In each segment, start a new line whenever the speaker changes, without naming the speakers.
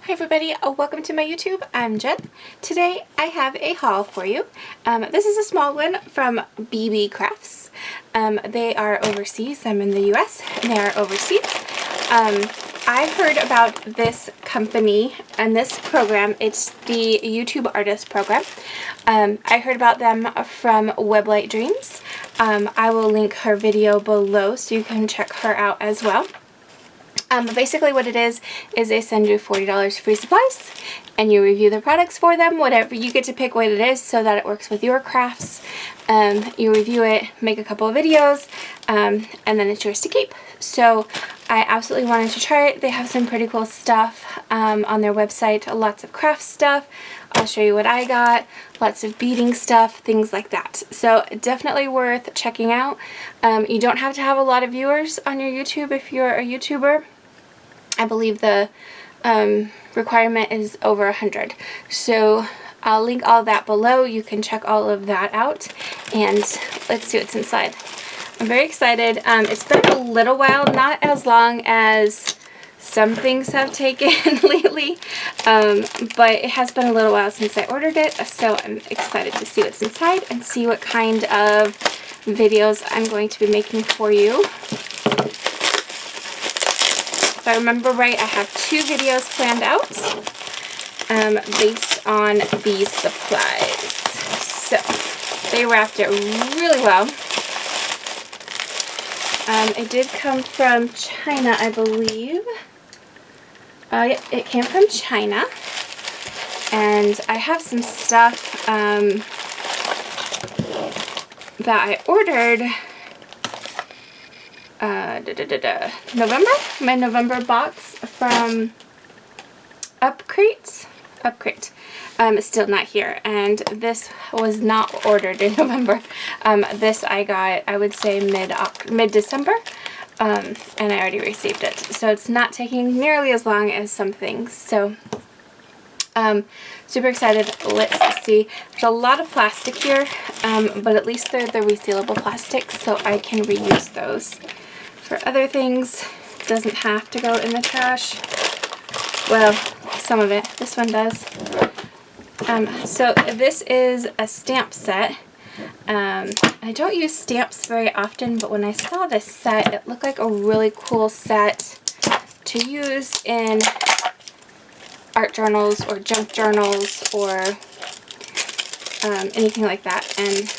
Hi everybody, welcome to my YouTube. I'm Jen. Today I have a haul for you. This is a small one from Beebeecraft. They are overseas. I'm in the US and they are overseas. I heard about this company and this program. It's the YouTube Artist Program. I heard about them from Weblight Dreams. I will link her video below so you can check her out as well. Basically what it is they send you $40 free supplies and you review the products for them, whatever. You get to pick what it is so that it works with your crafts. You review it, make a couple of videos, and then it's yours to keep. So I absolutely wanted to try it. They have some pretty cool stuff on their website, lots of craft stuff. I'll show you what I got, lots of beading stuff, things like that. So definitely worth checking out. You don't have to have a lot of viewers on your YouTube if you're a YouTuber. I believe the requirement is over 100. So I'll link all that below. You can check all of that out and let's see what's inside. I'm very excited. It's been a little while, not as long as some things have taken lately, but it has been a little while since I ordered it, so I'm excited to see what's inside and see what kind of videos I'm going to be making for you. If I remember right, I have 2 videos planned out based on these supplies. So they wrapped it really well. It did come from China, I believe. Yep, it came from China. And I have some stuff that I ordered November? My November box from Upcrate. It's still not here, and this was not ordered in November. This I got, I would say mid-December, and I already received it. So it's not taking nearly as long as some things. So super excited. Let's see. There's a lot of plastic here, but at least they're the resealable plastic, so I can reuse those for other things. Doesn't have to go in the trash. Well, some of it. This one does. So this is a stamp set. I don't use stamps very often, but when I saw this set, it looked like a really cool set to use in art journals or junk journals or anything like that. And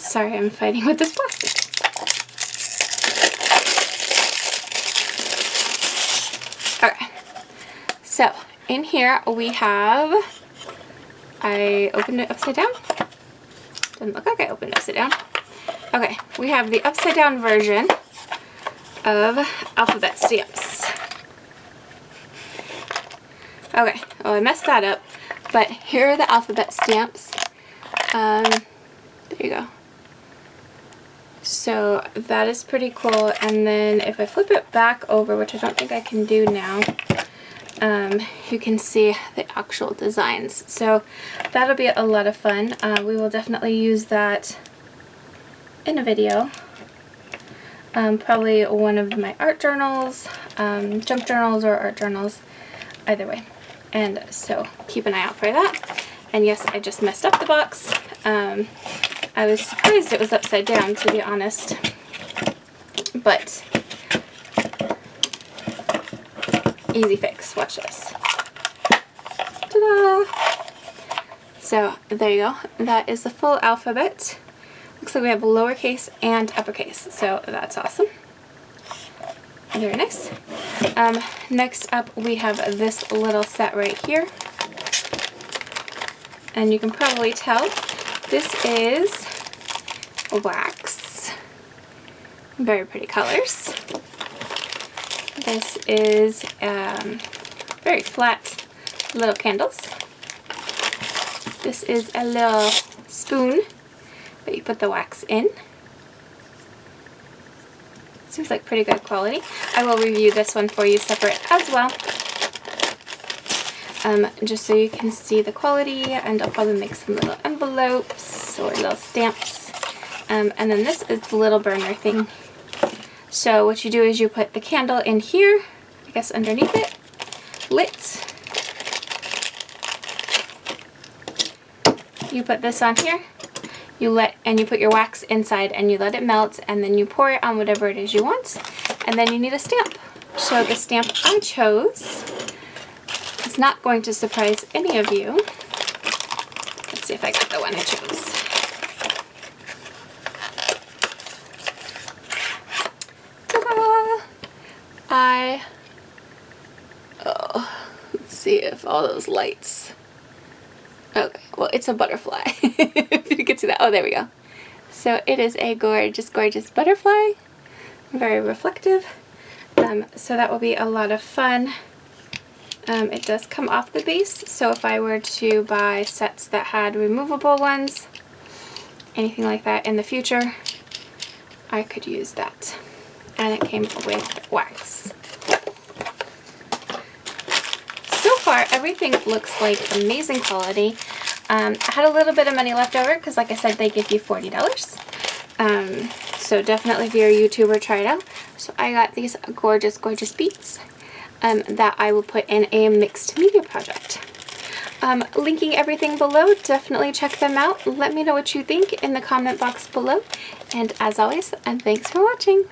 sorry, I'm fighting with this plastic. Okay, so in here we have, I opened it upside down. Doesn't look like I opened it upside down. Okay, we have the upside down version of alphabet stamps. Okay, well I messed that up, but here are the alphabet stamps. There you go. So that is pretty cool, and then if I flip it back over, which I don't think I can do now, you can see the actual designs. So that'll be a lot of fun. We will definitely use that in a video. Probably one of my art journals, junk journals or art journals, either way. And so keep an eye out for that. And yes, I just messed up the box. I was surprised it was upside down, to be honest. But easy fix. Watch this. Ta-da! So there you go. That is the full alphabet. Looks like we have lowercase and uppercase. So that's awesome. Very nice. Next up we have this little set right here. And you can probably tell this is wax. Very pretty colors. This is very flat little candles. This is a little spoon that you put the wax in. Seems like pretty good quality. I will review this one for you separate as well. Just so you can see the quality, and I'll probably make some little envelopes or little stamps. And then this is the little burner thing. So what you do is you put the candle in here, I guess underneath it, lit, you put this on here, and you put your wax inside and you let it melt, and then you pour it on whatever it is you want, and then you need a stamp. So the stamp I chose is not going to surprise any of you. Let's see if I got the one I chose. Ta-da! Let's see if all those lights. Okay, well, it's a butterfly. If you can see that. Oh, there we go. So it is a gorgeous, gorgeous butterfly. Very reflective. So that will be a lot of fun. It does come off the base, so if I were to buy sets that had removable ones, anything like that in the future, I could use that. And it came with wax. So far, everything looks like amazing quality. I had a little bit of money left over because, like I said, they give you $40. So definitely, if you're a YouTuber, try it out. So I got these gorgeous, gorgeous beads that I will put in a mixed media project. Linking everything below. Definitely check them out. Let me know what you think in the comment box below. And as always, thanks for watching.